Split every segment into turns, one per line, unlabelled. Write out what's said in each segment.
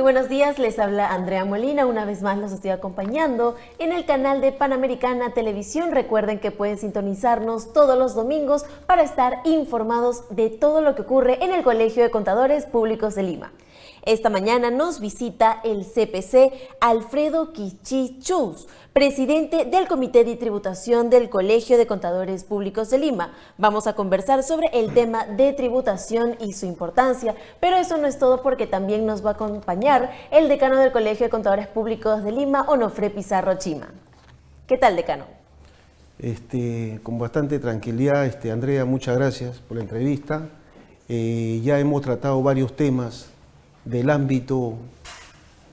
buenos días, les habla Andrea Molina. Una vez más los estoy acompañando en el canal de Panamericana Televisión. Recuerden que pueden sintonizarnos todos los domingos para estar informados de todo lo que ocurre en el Colegio de Contadores Públicos de Lima. Esta mañana nos visita el CPC Alfredo Quichichús, presidente del Comité de Tributación del Colegio de Contadores Públicos de Lima. Vamos a conversar sobre el tema de tributación y su importancia, pero eso no es todo porque también nos va a acompañar el decano del Colegio de Contadores Públicos de Lima, Onofre Pizarro Chima. ¿Qué tal, decano?
Con bastante tranquilidad, Andrea, muchas gracias por la entrevista. Ya hemos tratado varios temas del ámbito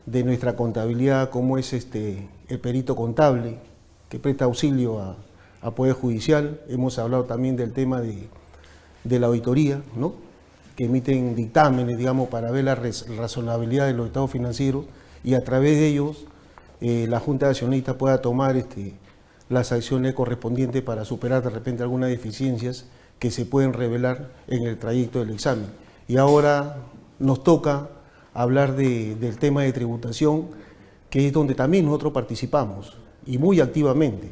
de nuestra contabilidad, como es el perito contable que presta auxilio a Poder Judicial. Hemos hablado también del tema de la auditoría, ¿no?, que emiten dictámenes, digamos, para ver la razonabilidad de los estados financieros y a través de ellos la Junta de Accionistas pueda tomar las acciones correspondientes para superar de repente algunas deficiencias que se pueden revelar en el trayecto del examen. Y ahora nos toca hablar del tema de tributación, que es donde también nosotros participamos y muy activamente.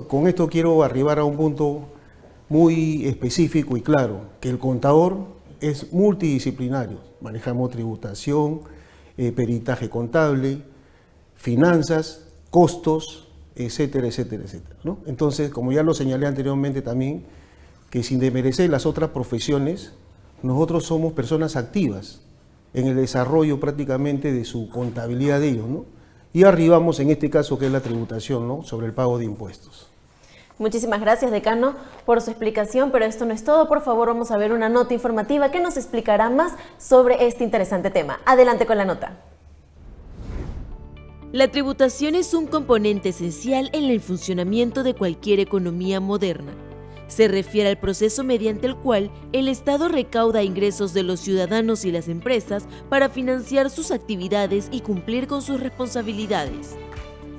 Con esto quiero arribar a un punto muy específico y claro, que el contador es multidisciplinario. Manejamos tributación, peritaje contable, finanzas, costos, etcétera, etcétera, etcétera, ¿no? Entonces, como ya lo señalé anteriormente también, que sin desmerecer las otras profesiones, nosotros somos personas activas en el desarrollo prácticamente de su contabilidad de ellos, ¿no? Y arribamos en este caso que es la tributación, ¿no?, sobre el pago de impuestos.
Muchísimas gracias, decano, por su explicación, pero esto no es todo. Por favor, vamos a ver una nota informativa que nos explicará más sobre este interesante tema. Adelante con la nota.
La tributación es un componente esencial en el funcionamiento de cualquier economía moderna. Se refiere al proceso mediante el cual el Estado recauda ingresos de los ciudadanos y las empresas para financiar sus actividades y cumplir con sus responsabilidades.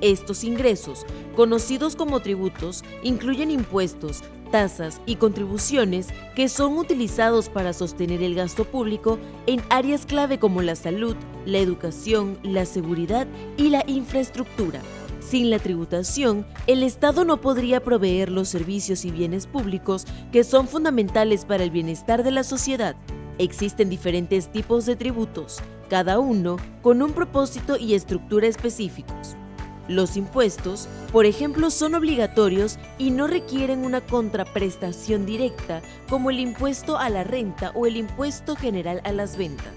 Estos ingresos, conocidos como tributos, incluyen impuestos, tasas y contribuciones que son utilizados para sostener el gasto público en áreas clave como la salud, la educación, la seguridad y la infraestructura. Sin la tributación, el Estado no podría proveer los servicios y bienes públicos que son fundamentales para el bienestar de la sociedad. Existen diferentes tipos de tributos, cada uno con un propósito y estructura específicos. Los impuestos, por ejemplo, son obligatorios y no requieren una contraprestación directa, como el impuesto a la renta o el impuesto general a las ventas.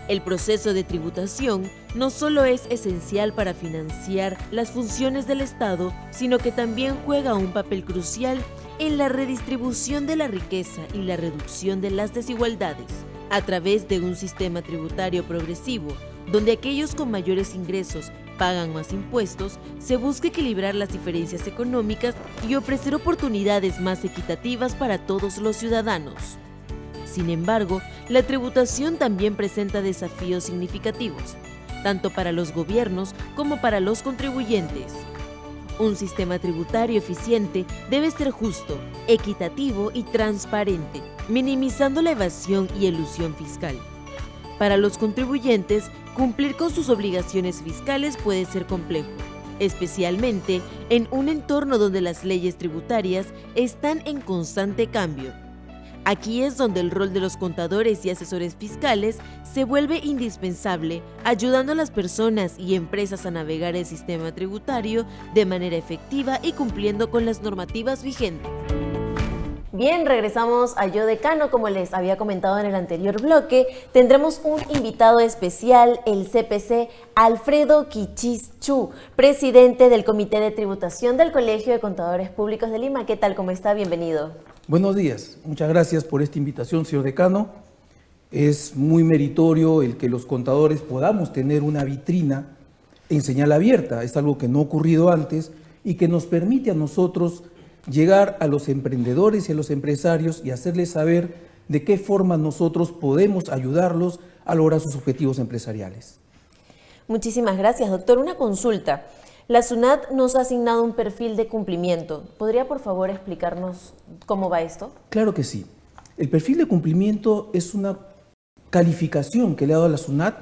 El proceso de tributación no solo es esencial para financiar las funciones del Estado, sino que también juega un papel crucial en la redistribución de la riqueza y la reducción de las desigualdades, a través de un sistema tributario progresivo, donde aquellos con mayores ingresos pagan más impuestos. Se busca equilibrar las diferencias económicas y ofrecer oportunidades más equitativas para todos los ciudadanos. Sin embargo, la tributación también presenta desafíos significativos, tanto para los gobiernos como para los contribuyentes. Un sistema tributario eficiente debe ser justo, equitativo y transparente, minimizando la evasión y elusión fiscal. Para los contribuyentes, cumplir con sus obligaciones fiscales puede ser complejo, especialmente en un entorno donde las leyes tributarias están en constante cambio. Aquí es donde el rol de los contadores y asesores fiscales se vuelve indispensable, ayudando a las personas y empresas a navegar el sistema tributario de manera efectiva y cumpliendo con las normativas vigentes.
Bien, regresamos a Yo Decano. Como les había comentado en el anterior bloque, tendremos un invitado especial, el CPC Alfredo Quichichús, presidente del Comité de Tributación del Colegio de Contadores Públicos de Lima. ¿Qué tal? ¿Cómo está? Bienvenido.
Buenos días. Muchas gracias por esta invitación, señor decano. Es muy meritorio el que los contadores podamos tener una vitrina en señal abierta. Es algo que no ha ocurrido antes y que nos permite a nosotros llegar a los emprendedores y a los empresarios y hacerles saber de qué forma nosotros podemos ayudarlos a lograr sus objetivos empresariales.
Muchísimas gracias, doctor. Una consulta. La SUNAT nos ha asignado un perfil de cumplimiento. ¿Podría, por favor, explicarnos cómo va esto?
Claro que sí. El perfil de cumplimiento es una calificación que le ha dado la SUNAT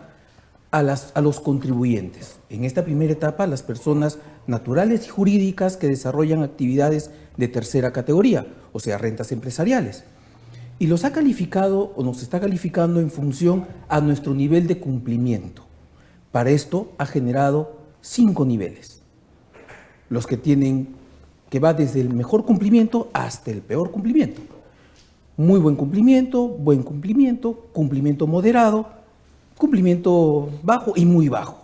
a los contribuyentes. En esta primera etapa, las personas naturales y jurídicas que desarrollan actividades de tercera categoría, o sea, rentas empresariales. Y los ha calificado o nos está calificando en función a nuestro nivel de cumplimiento. Para esto ha generado 5 niveles, los que va desde el mejor cumplimiento hasta el peor cumplimiento. Muy buen cumplimiento, cumplimiento moderado, cumplimiento bajo y muy bajo.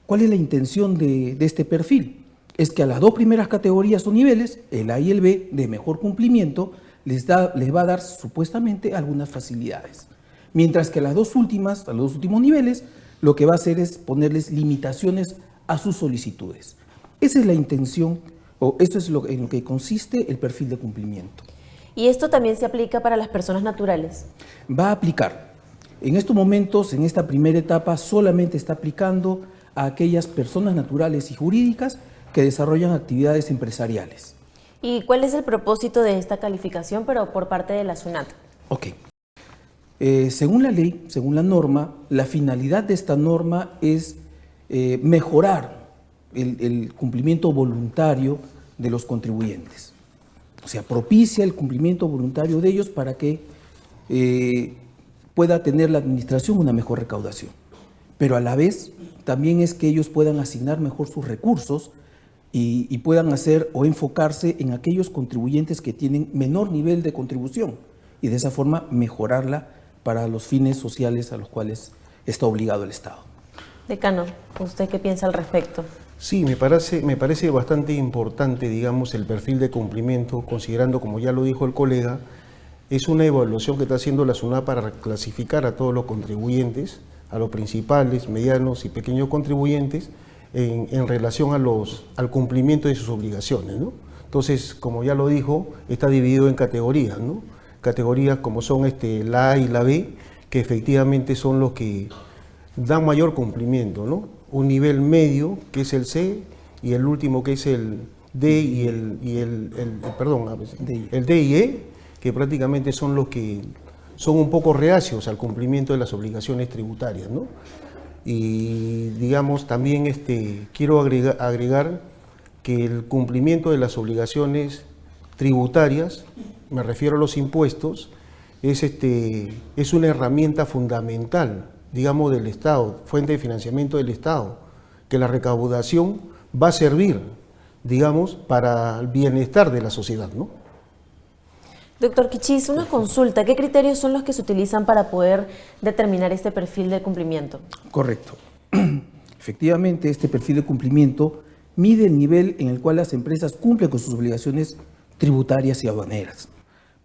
¿Cuál es la intención de este perfil? Es que a las 2 primeras categorías o niveles, el A y el B, de mejor cumplimiento, les va a dar supuestamente algunas facilidades. Mientras que a los 2 últimos niveles, lo que va a hacer es ponerles limitaciones a sus solicitudes. Esa es la intención, o esto es en lo que consiste el perfil de cumplimiento.
¿Y esto también se aplica para las personas naturales?
Va a aplicar. En estos momentos, en esta primera etapa, solamente está aplicando a aquellas personas naturales y jurídicas que desarrollan actividades empresariales.
¿Y cuál es el propósito de esta calificación, pero por parte de la SUNAT?
Ok. Según la ley, según la norma, la finalidad de esta norma es mejorar el cumplimiento voluntario de los contribuyentes. O sea, propicia el cumplimiento voluntario de ellos para que pueda tener la administración una mejor recaudación. Pero a la vez también es que ellos puedan asignar mejor sus recursos y puedan hacer o enfocarse en aquellos contribuyentes que tienen menor nivel de contribución y de esa forma mejorarla para los fines sociales a los cuales está obligado el Estado.
Decano, ¿usted qué piensa al respecto?
Sí, me parece bastante importante, digamos, el perfil de cumplimiento, considerando, como ya lo dijo el colega, es una evaluación que está haciendo la SUNAT para clasificar a todos los contribuyentes, a los principales, medianos y pequeños contribuyentes, en relación al cumplimiento de sus obligaciones, ¿no? Entonces, como ya lo dijo, está dividido en categorías, ¿no? Categorías como son la A y la B, que efectivamente son los que dan mayor cumplimiento, ¿no? Un nivel medio, que es el C, y el último, que es el D y el D y E, que prácticamente son los que son un poco reacios al cumplimiento de las obligaciones tributarias, ¿no? Y digamos también quiero agregar que el cumplimiento de las obligaciones tributarias, me refiero a los impuestos, es una herramienta fundamental, digamos, del Estado, fuente de financiamiento del Estado, que la recaudación va a servir, digamos, para el bienestar de la sociedad, ¿no?
Doctor Kichis, una consulta. ¿Qué criterios son los que se utilizan para poder determinar este perfil de cumplimiento?
Correcto. Efectivamente, este perfil de cumplimiento mide el nivel en el cual las empresas cumplen con sus obligaciones tributarias y aduaneras.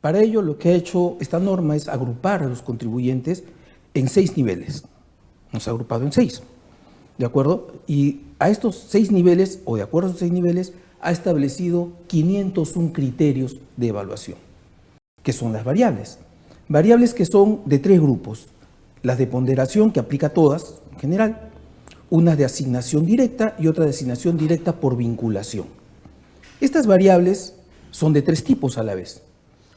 Para ello, lo que ha hecho esta norma es agrupar a los contribuyentes en 6 niveles. Nos ha agrupado en 6, ¿de acuerdo? Y a estos 6 niveles, o de acuerdo a esos 6 niveles, ha establecido 501 criterios de evaluación, que son las variables. Variables que son de 3 grupos. Las de ponderación, que aplica a todas, en general, unas de asignación directa y otra de asignación directa por vinculación. Estas variables son de 3 tipos a la vez.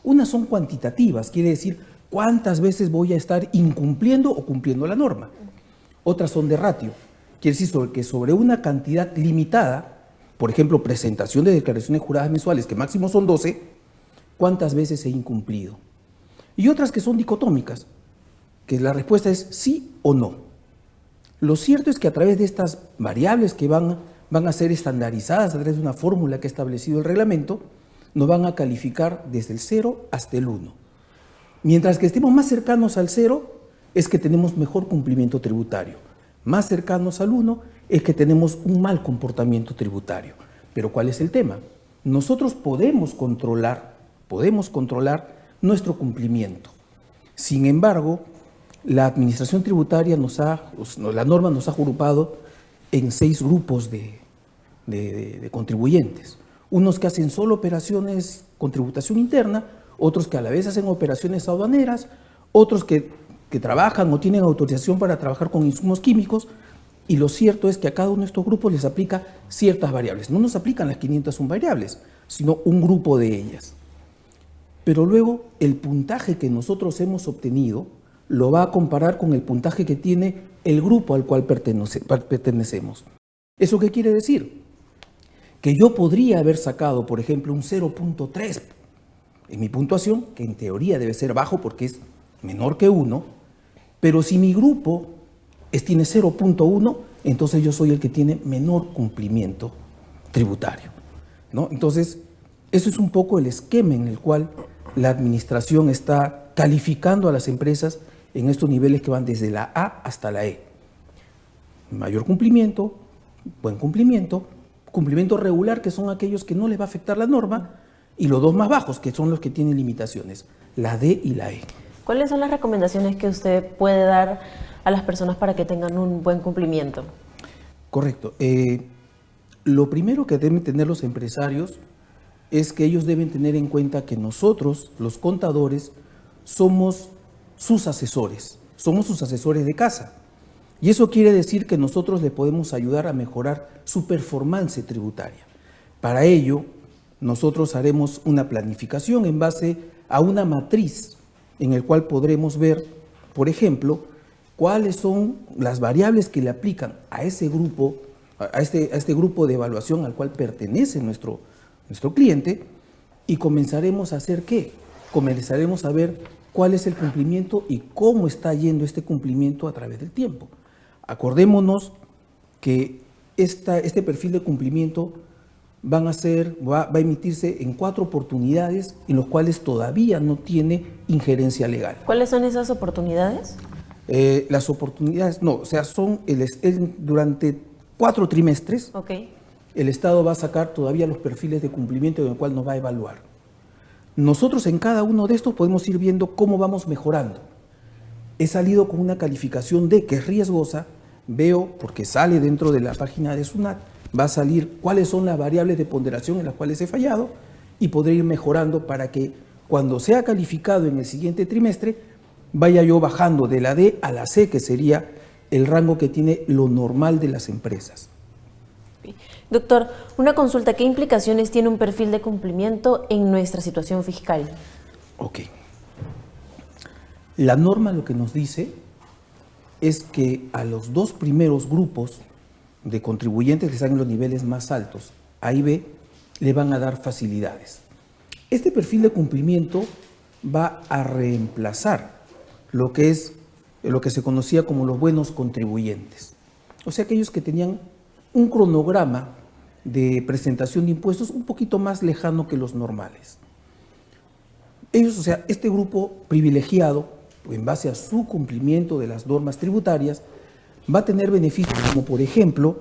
Unas son cuantitativas, quiere decir cuántas veces voy a estar incumpliendo o cumpliendo la norma. Otras son de ratio, quiere decir que sobre una cantidad limitada, por ejemplo, presentación de declaraciones juradas mensuales, que máximo son 12, cuántas veces he incumplido. Y otras que son dicotómicas, que la respuesta es sí o no. Lo cierto es que a través de estas variables que van a ser estandarizadas a través de una fórmula que ha establecido el reglamento, nos van a calificar desde el 0 hasta el 1. Mientras que estemos más cercanos al 0, es que tenemos mejor cumplimiento tributario. Más cercanos al 1, es que tenemos un mal comportamiento tributario. Pero ¿cuál es el tema? Nosotros podemos controlar nuestro cumplimiento. Sin embargo, la administración tributaria la norma nos ha agrupado en 6 grupos de contribuyentes. Unos que hacen solo operaciones con tributación interna, otros que a la vez hacen operaciones aduaneras, otros que trabajan o tienen autorización para trabajar con insumos químicos, y lo cierto es que a cada uno de estos grupos les aplica ciertas variables. No nos aplican las 501 variables, sino un grupo de ellas. Pero luego el puntaje que nosotros hemos obtenido lo va a comparar con el puntaje que tiene el grupo al cual pertenecemos. ¿Eso qué quiere decir? Que yo podría haber sacado, por ejemplo, un 0.3 en mi puntuación, que en teoría debe ser bajo porque es menor que 1, pero si mi grupo tiene 0.1, entonces yo soy el que tiene menor cumplimiento tributario, ¿no? Entonces, eso es un poco el esquema en el cual la administración está calificando a las empresas en estos niveles que van desde la A hasta la E. Mayor cumplimiento, buen cumplimiento, cumplimiento regular, que son aquellos que no les va a afectar la norma, y los dos más bajos, que son los que tienen limitaciones, la D y la E.
¿Cuáles son las recomendaciones que usted puede dar a las personas para que tengan un buen cumplimiento?
Correcto. Lo primero que deben tener los empresarios es que ellos deben tener en cuenta que nosotros, los contadores, somos sus asesores de casa. Y eso quiere decir que nosotros le podemos ayudar a mejorar su performance tributaria. Para ello, nosotros haremos una planificación en base a una matriz en el cual podremos ver, por ejemplo, cuáles son las variables que le aplican a ese grupo, a este grupo de evaluación al cual pertenece nuestro cliente, y comenzaremos a hacer ¿qué? Comenzaremos a ver cuál es el cumplimiento y cómo está yendo este cumplimiento a través del tiempo. Acordémonos que este perfil de cumplimiento va a emitirse en 4 oportunidades en los cuales todavía no tiene injerencia legal.
¿Cuáles son esas oportunidades?
Las oportunidades, son durante 4 trimestres.
Okay.
El Estado va a sacar todavía los perfiles de cumplimiento en el cual nos va a evaluar. Nosotros en cada uno de estos podemos ir viendo cómo vamos mejorando. He salido con una calificación D que es riesgosa, veo, porque sale dentro de la página de SUNAT, va a salir cuáles son las variables de ponderación en las cuales he fallado y podré ir mejorando para que cuando sea calificado en el siguiente trimestre, vaya yo bajando de la D a la C, que sería el rango que tiene lo normal de las empresas.
Doctor, una consulta, ¿qué implicaciones tiene un perfil de cumplimiento en nuestra situación fiscal?
Ok. La norma lo que nos dice es que a los 2 primeros grupos de contribuyentes que están en los niveles más altos, A y B, le van a dar facilidades. Este perfil de cumplimiento va a reemplazar lo que se conocía como los buenos contribuyentes. O sea, aquellos que tenían un cronograma de presentación de impuestos un poquito más lejano que los normales. Ellos, o sea, este grupo privilegiado, en base a su cumplimiento de las normas tributarias, va a tener beneficios como, por ejemplo,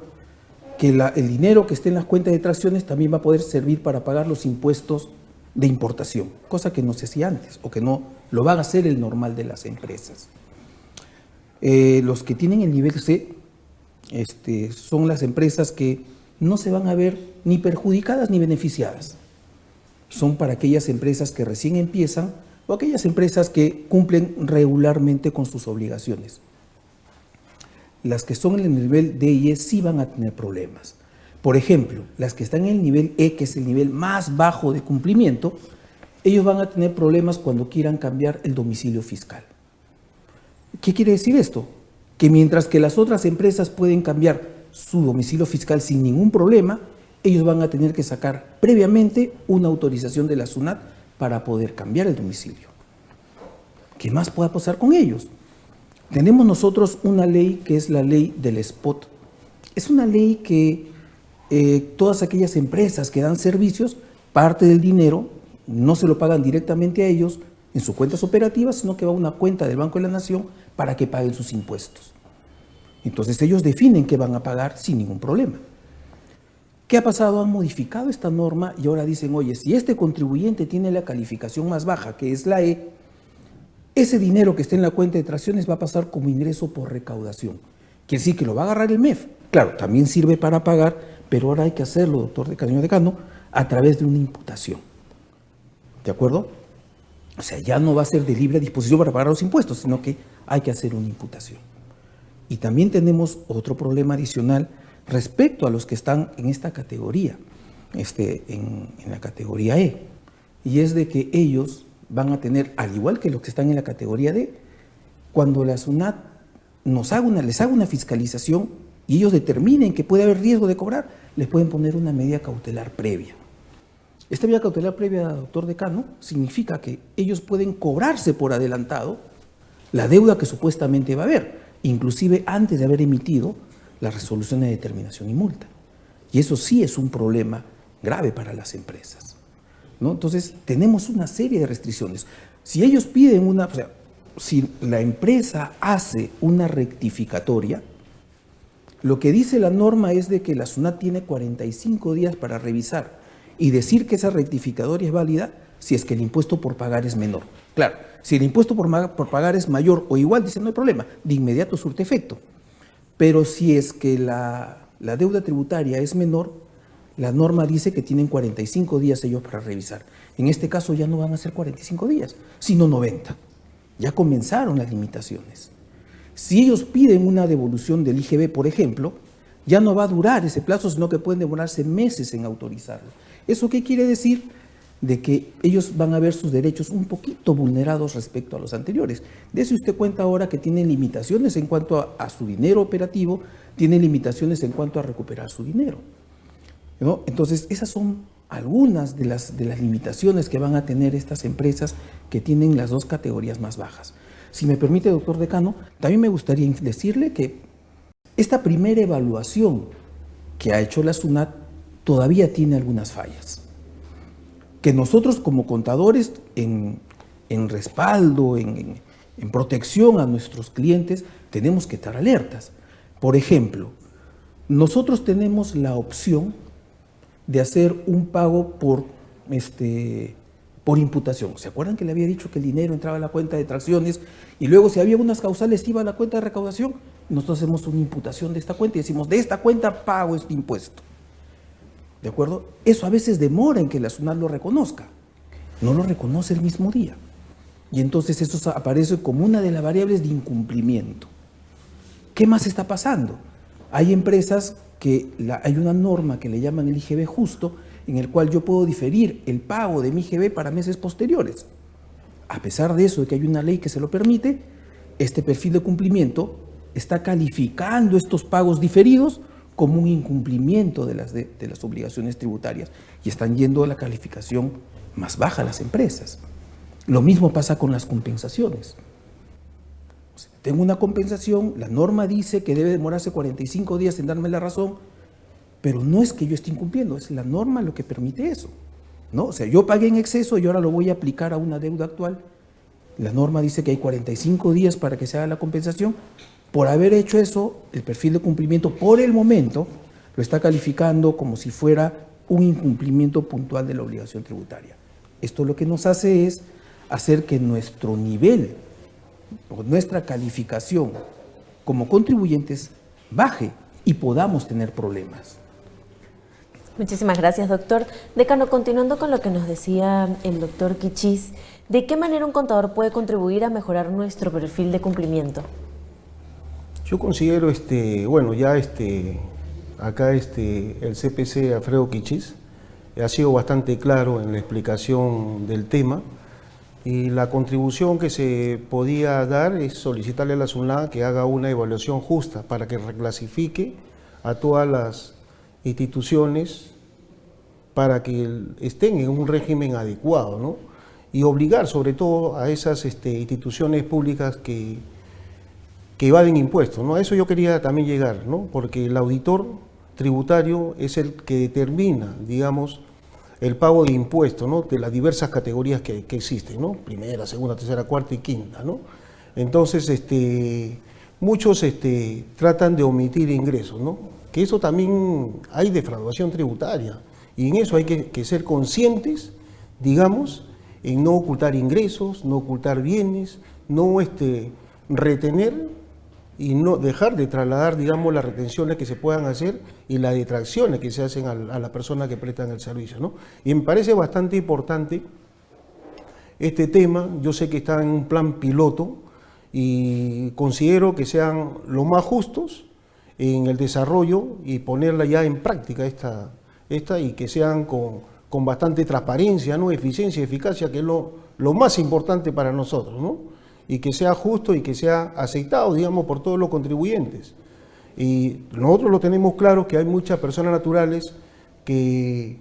que el dinero que esté en las cuentas de detracciones también va a poder servir para pagar los impuestos de importación, cosa que no se hacía antes o que no lo van a hacer el normal de las empresas. Los que tienen el nivel C son las empresas que no se van a ver ni perjudicadas ni beneficiadas. Son para aquellas empresas que recién empiezan o aquellas empresas que cumplen regularmente con sus obligaciones. Las que son en el nivel D y E sí van a tener problemas. Por ejemplo, las que están en el nivel E, que es el nivel más bajo de cumplimiento, ellos van a tener problemas cuando quieran cambiar el domicilio fiscal. ¿Qué quiere decir esto? Que mientras que las otras empresas pueden cambiar su domicilio fiscal sin ningún problema, ellos van a tener que sacar previamente una autorización de la SUNAT para poder cambiar el domicilio. ¿Qué más puede pasar con ellos? Tenemos nosotros una ley que es la ley del spot. Es una ley que todas aquellas empresas que dan servicios, parte del dinero no se lo pagan directamente a ellos en sus cuentas operativas, sino que va a una cuenta del Banco de la Nación para que paguen sus impuestos. Entonces ellos definen qué van a pagar sin ningún problema. ¿Qué ha pasado? Han modificado esta norma y ahora dicen, oye, si este contribuyente tiene la calificación más baja, que es la E, ese dinero que está en la cuenta de detracciones va a pasar como ingreso por recaudación. Quiere decir que lo va a agarrar el MEF. Claro, también sirve para pagar, pero ahora hay que hacerlo, señor decano, a través de una imputación. ¿De acuerdo? O sea, ya no va a ser de libre disposición para pagar los impuestos, sino que hay que hacer una imputación. Y también tenemos otro problema adicional respecto a los que están en esta categoría, en la categoría E, y es de que ellos van a tener, al igual que los que están en la categoría D, cuando la SUNAT les haga una fiscalización y ellos determinen que puede haber riesgo de cobrar, les pueden poner una medida cautelar previa. Esta medida cautelar previa, doctor decano, significa que ellos pueden cobrarse por adelantado la deuda que supuestamente va a haber, inclusive antes de haber emitido la resolución de determinación y multa. Y eso sí es un problema grave para las empresas, ¿no? Entonces, tenemos una serie de restricciones. Si ellos piden si la empresa hace una rectificatoria, lo que dice la norma es de que la SUNAT tiene 45 días para revisar y decir que esa rectificatoria es válida si es que el impuesto por pagar es menor. Claro, si el impuesto por pagar es mayor o igual, dice no hay problema, de inmediato surte efecto. Pero si es que la deuda tributaria es menor, la norma dice que tienen 45 días ellos para revisar. En este caso ya no van a ser 45 días, sino 90. Ya comenzaron las limitaciones. Si ellos piden una devolución del IGB, por ejemplo, ya no va a durar ese plazo, sino que pueden demorarse meses en autorizarlo. ¿Eso qué quiere decir? De que ellos van a ver sus derechos un poquito vulnerados respecto a los anteriores. Dese usted cuenta ahora que tienen limitaciones en cuanto a su dinero operativo, tienen limitaciones en cuanto a recuperar su dinero, ¿no? Entonces, esas son algunas de las limitaciones que van a tener estas empresas que tienen las dos categorías más bajas. Si me permite, doctor decano, también me gustaría decirle que esta primera evaluación que ha hecho la SUNAT todavía tiene algunas fallas. Que nosotros como contadores en respaldo, en protección a nuestros clientes, tenemos que estar alertas. Por ejemplo, nosotros tenemos la opción de hacer un pago por imputación. ¿Se acuerdan que le había dicho que el dinero entraba a la cuenta de tracciones y luego si había unas causales iba a la cuenta de recaudación? Nosotros hacemos una imputación de esta cuenta y decimos, de esta cuenta pago este impuesto. ¿De acuerdo? Eso a veces demora en que la SUNAT lo reconozca. No lo reconoce el mismo día. Y entonces eso aparece como una de las variables de incumplimiento. ¿Qué más está pasando? Hay empresas que hay una norma que le llaman el IGB justo, en el cual yo puedo diferir el pago de mi IGB para meses posteriores. A pesar de eso, de que hay una ley que se lo permite, este perfil de cumplimiento está calificando estos pagos diferidos como un incumplimiento de las obligaciones tributarias y están yendo a la calificación más baja las empresas. Lo mismo pasa con las compensaciones. O sea, tengo una compensación, la norma dice que debe demorarse 45 días en darme la razón, pero no es que yo esté incumpliendo, es la norma lo que permite eso, ¿no? O sea, yo pagué en exceso y ahora lo voy a aplicar a una deuda actual. La norma dice que hay 45 días para que se haga la compensación. Por haber hecho eso, el perfil de cumplimiento por el momento lo está calificando como si fuera un incumplimiento puntual de la obligación tributaria. Esto lo que nos hace es hacer que nuestro nivel o nuestra calificación como contribuyentes baje y podamos tener problemas.
Muchísimas gracias, doctor. Decano, continuando con lo que nos decía el doctor Quichis, ¿de qué manera un contador puede contribuir a mejorar nuestro perfil de cumplimiento?
Yo considero, acá el CPC Alfredo Quichis ha sido bastante claro en la explicación del tema y la contribución que se podía dar es solicitarle a la SUNAT que haga una evaluación justa para que reclasifique a todas las instituciones para que estén en un régimen adecuado, ¿no? Y obligar sobre todo a esas instituciones públicas que evaden impuestos, ¿no? A eso yo quería también llegar, ¿no? Porque el auditor tributario es el que determina, digamos, el pago de impuestos, ¿no? De las diversas categorías que existen, ¿no? Primera, segunda, tercera, cuarta y quinta, ¿no? Entonces, muchos tratan de omitir ingresos, ¿no? Que eso también hay defraudación tributaria y en eso hay que ser conscientes, digamos, en no ocultar ingresos, no ocultar bienes, no retener y no dejar de trasladar, digamos, las retenciones que se puedan hacer y las detracciones que se hacen a la persona que prestan el servicio, ¿no? Y me parece bastante importante este tema. Yo sé que está en un plan piloto y considero que sean lo más justos en el desarrollo y ponerla ya en práctica esta y que sean con bastante transparencia, ¿no? Eficiencia y eficacia, que es lo más importante para nosotros, ¿no? y que sea justo y que sea aceptado, digamos, por todos los contribuyentes. Y nosotros lo tenemos claro que hay muchas personas naturales que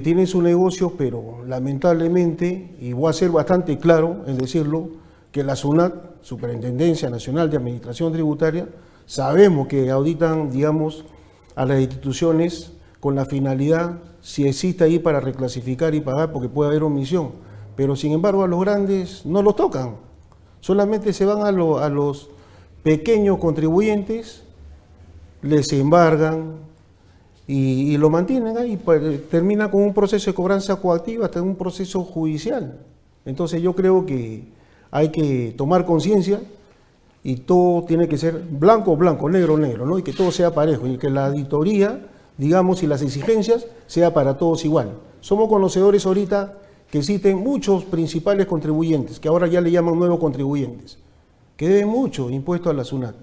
tienen su negocio, pero lamentablemente, y voy a ser bastante claro en decirlo, que la SUNAT, Superintendencia Nacional de Administración Tributaria, sabemos que auditan, digamos, a las instituciones con la finalidad, si existe ahí para reclasificar y pagar, porque puede haber omisión, pero sin embargo a los grandes no los tocan, solamente se van a los pequeños contribuyentes, les embargan y lo mantienen ahí, termina con un proceso de cobranza coactiva, hasta un proceso judicial. Entonces yo creo que hay que tomar conciencia y todo tiene que ser blanco, blanco, negro, negro, ¿no? Y que todo sea parejo y que la auditoría, digamos, y las exigencias sea para todos igual. Somos conocedores ahorita que existen muchos principales contribuyentes, que ahora ya le llaman nuevos contribuyentes, que deben mucho impuesto a la SUNAT.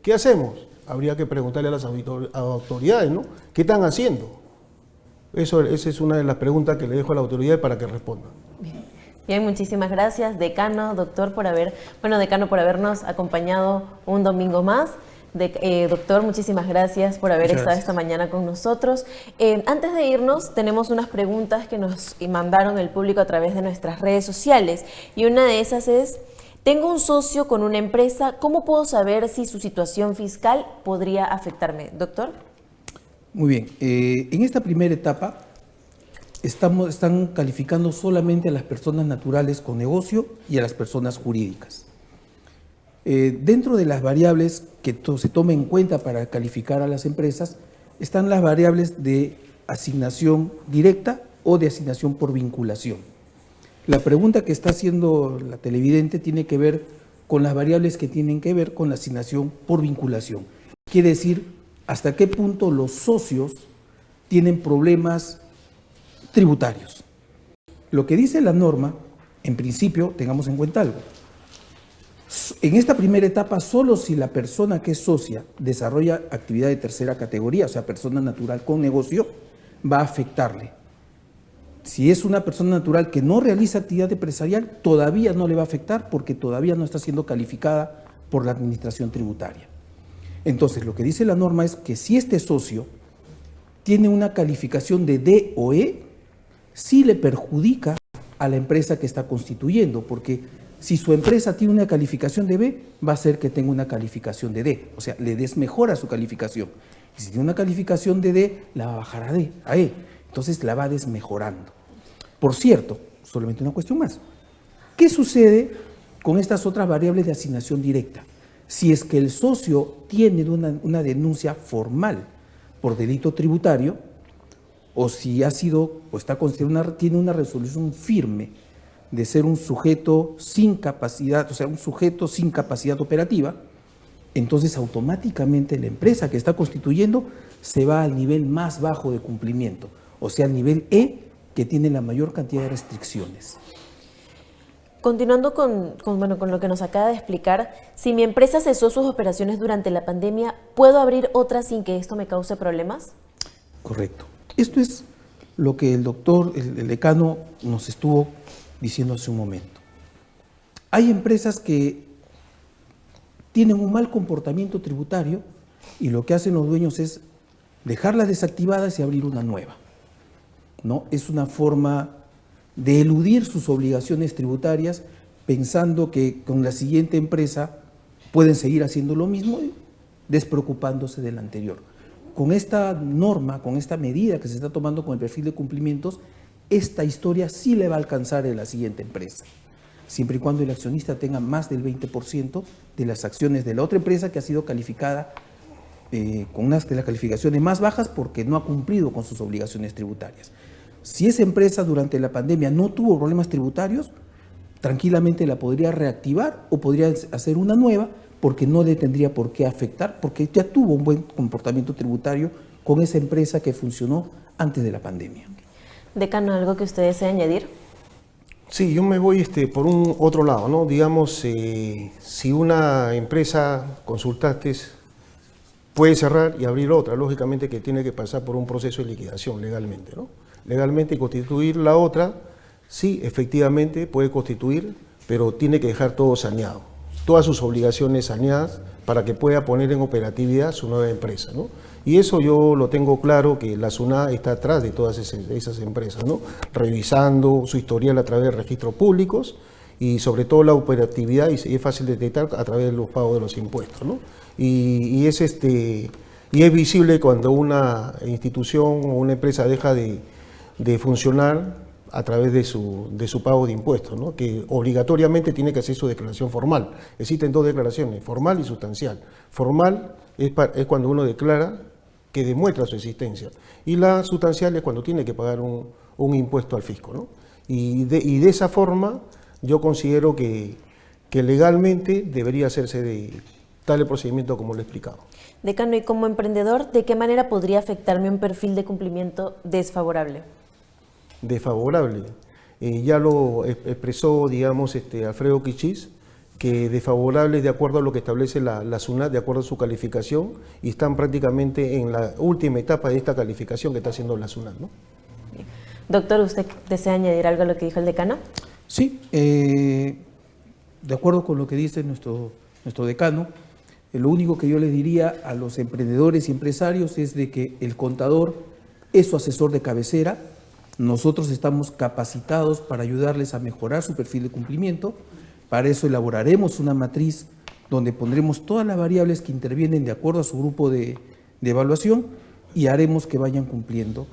¿Qué hacemos? Habría que preguntarle a las autoridades, ¿no? ¿Qué están haciendo? Esa es una de las preguntas que le dejo a la autoridad para que respondan.
Bien, muchísimas gracias, decano, doctor, decano, por habernos acompañado un domingo más. Doctor, muchísimas gracias por haber estado esta mañana con nosotros. Antes de irnos, tenemos unas preguntas que nos mandaron el público a través de nuestras redes sociales. Y una de esas es: tengo un socio con una empresa, ¿cómo puedo saber si su situación fiscal podría afectarme? Doctor.
Muy bien, en esta primera etapa están calificando solamente a las personas naturales con negocio y a las personas jurídicas. Dentro de las variables que se tomen en cuenta para calificar a las empresas están las variables de asignación directa o de asignación por vinculación. La pregunta que está haciendo la televidente tiene que ver con las variables que tienen que ver con la asignación por vinculación. Quiere decir, hasta qué punto los socios tienen problemas tributarios. Lo que dice la norma, en principio, tengamos en cuenta algo. En esta primera etapa, solo si la persona que es socia desarrolla actividad de tercera categoría, o sea, persona natural con negocio, va a afectarle. Si es una persona natural que no realiza actividad empresarial, todavía no le va a afectar porque todavía no está siendo calificada por la administración tributaria. Entonces, lo que dice la norma es que si este socio tiene una calificación de D o E, sí le perjudica a la empresa que está constituyendo, porque si su empresa tiene una calificación de B, va a hacer que tenga una calificación de D, o sea, le desmejora su calificación. Y si tiene una calificación de D, la va a bajar a E, entonces la va desmejorando. Por cierto, solamente una cuestión más. ¿Qué sucede con estas otras variables de asignación directa? Si es que el socio tiene una denuncia formal por delito tributario, o si ha sido o está considerado tiene una resolución firme de ser un sujeto sin capacidad, o sea, un sujeto sin capacidad operativa, entonces automáticamente la empresa que está constituyendo se va al nivel más bajo de cumplimiento, o sea, al nivel E, que tiene la mayor cantidad de restricciones.
Continuando con lo que nos acaba de explicar, si mi empresa cesó sus operaciones durante la pandemia, ¿puedo abrir otra sin que esto me cause problemas?
Correcto. Esto es lo que el doctor, el decano, nos estuvo diciendo hace un momento. Hay empresas que tienen un mal comportamiento tributario y lo que hacen los dueños es dejarlas desactivadas y abrir una nueva, ¿no? Es una forma de eludir sus obligaciones tributarias pensando que con la siguiente empresa pueden seguir haciendo lo mismo, despreocupándose del anterior. Con esta norma, con esta medida que se está tomando con el perfil de cumplimientos, esta historia sí le va a alcanzar a la siguiente empresa, siempre y cuando el accionista tenga más del 20% de las acciones de la otra empresa que ha sido calificada con unas de las calificaciones más bajas porque no ha cumplido con sus obligaciones tributarias. Si esa empresa durante la pandemia no tuvo problemas tributarios, tranquilamente la podría reactivar o podría hacer una nueva porque no le tendría por qué afectar, porque ya tuvo un buen comportamiento tributario con esa empresa que funcionó antes de la pandemia.
Decano, ¿algo que usted desea añadir?
Sí, yo me voy por un otro lado, ¿no? Digamos, si una empresa consultaste puede cerrar y abrir otra, lógicamente que tiene que pasar por un proceso de liquidación legalmente, ¿no? Legalmente constituir la otra, sí, efectivamente puede constituir pero tiene que dejar todo saneado, todas sus obligaciones saneadas para que pueda poner en operatividad su nueva empresa, ¿no? Y eso yo lo tengo claro, que la SUNAT está atrás de todas esas empresas, ¿no? Revisando su historial a través de registros públicos y sobre todo la operatividad, y es fácil de detectar a través de los pagos de los impuestos, ¿no? Y es visible cuando una institución o una empresa deja de funcionar a través de su pago de impuestos, ¿no? Que obligatoriamente tiene que hacer su declaración formal. Existen dos declaraciones, formal y sustancial. Formal es cuando uno declara que demuestra su existencia, y la sustancial es cuando tiene que pagar un impuesto al fisco, ¿no? Y de esa forma yo considero que legalmente debería hacerse de tal el procedimiento como lo he explicado.
Decano, y como emprendedor, ¿de qué manera podría afectarme un perfil de cumplimiento desfavorable?
Desfavorable. Ya lo expresó, digamos, Alfredo Quichis, que desfavorable de acuerdo a lo que establece la SUNAT, de acuerdo a su calificación, y están prácticamente en la última etapa de esta calificación que está haciendo la SUNAT, ¿no?
Doctor, ¿usted desea añadir algo a lo que dijo el decano?
Sí, de acuerdo con lo que dice nuestro decano, lo único que yo le diría a los emprendedores y empresarios es de que el contador es su asesor de cabecera. Nosotros estamos capacitados para ayudarles a mejorar su perfil de cumplimiento. Para eso elaboraremos una matriz donde pondremos todas las variables que intervienen de acuerdo a su grupo de evaluación, y haremos que vayan cumpliendo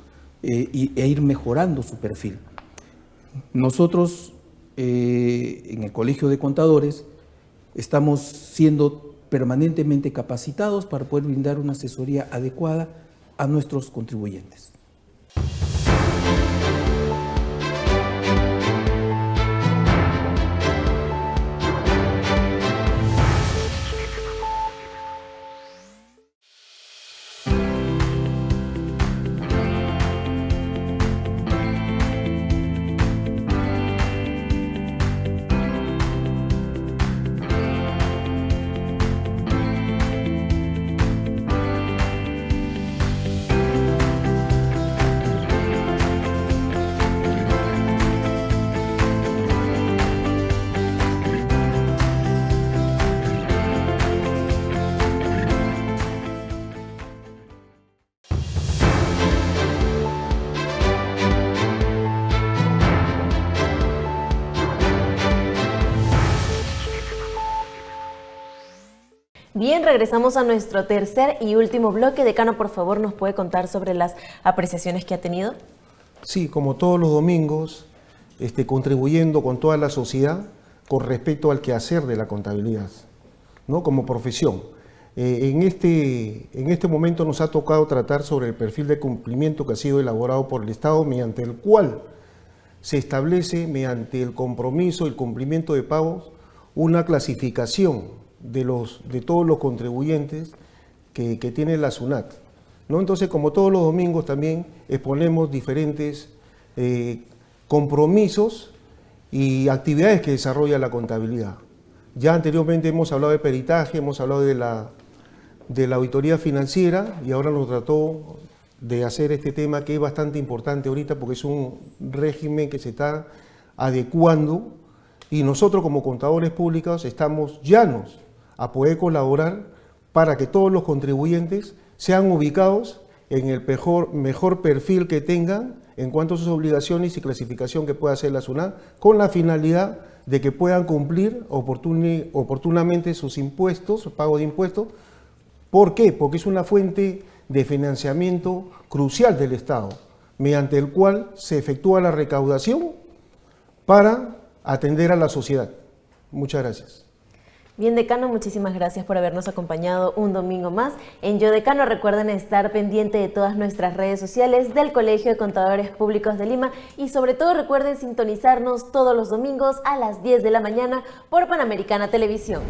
e ir mejorando su perfil. Nosotros en el Colegio de Contadores estamos siendo permanentemente capacitados para poder brindar una asesoría adecuada a nuestros contribuyentes.
Bien, regresamos a nuestro tercer y último bloque. Decano, por favor, ¿nos puede contar sobre las apreciaciones que ha tenido?
Sí, como todos los domingos, contribuyendo con toda la sociedad con respecto al quehacer de la contabilidad, ¿no? Como profesión. En este momento nos ha tocado tratar sobre el perfil de cumplimiento que ha sido elaborado por el Estado, mediante el cual se establece, mediante el compromiso y el cumplimiento de pagos, una clasificación de todos los contribuyentes que tiene la SUNAT, ¿no? Entonces, como todos los domingos, también exponemos diferentes compromisos y actividades que desarrolla la contabilidad. Ya anteriormente hemos hablado de peritaje, hemos hablado de la auditoría financiera, y ahora nos trató de hacer este tema que es bastante importante ahorita, porque es un régimen que se está adecuando, y nosotros como contadores públicos estamos llanos a poder colaborar para que todos los contribuyentes sean ubicados en el mejor perfil que tengan en cuanto a sus obligaciones y clasificación que pueda hacer la SUNAT, con la finalidad de que puedan cumplir oportunamente sus impuestos, su pago de impuestos. ¿Por qué? Porque es una fuente de financiamiento crucial del Estado, mediante el cual se efectúa la recaudación para atender a la sociedad. Muchas gracias.
Bien, decano, muchísimas gracias por habernos acompañado un domingo más. En Yo Decano, recuerden estar pendiente de todas nuestras redes sociales del Colegio de Contadores Públicos de Lima, y sobre todo recuerden sintonizarnos todos los domingos a las 10 de la mañana por Panamericana Televisión.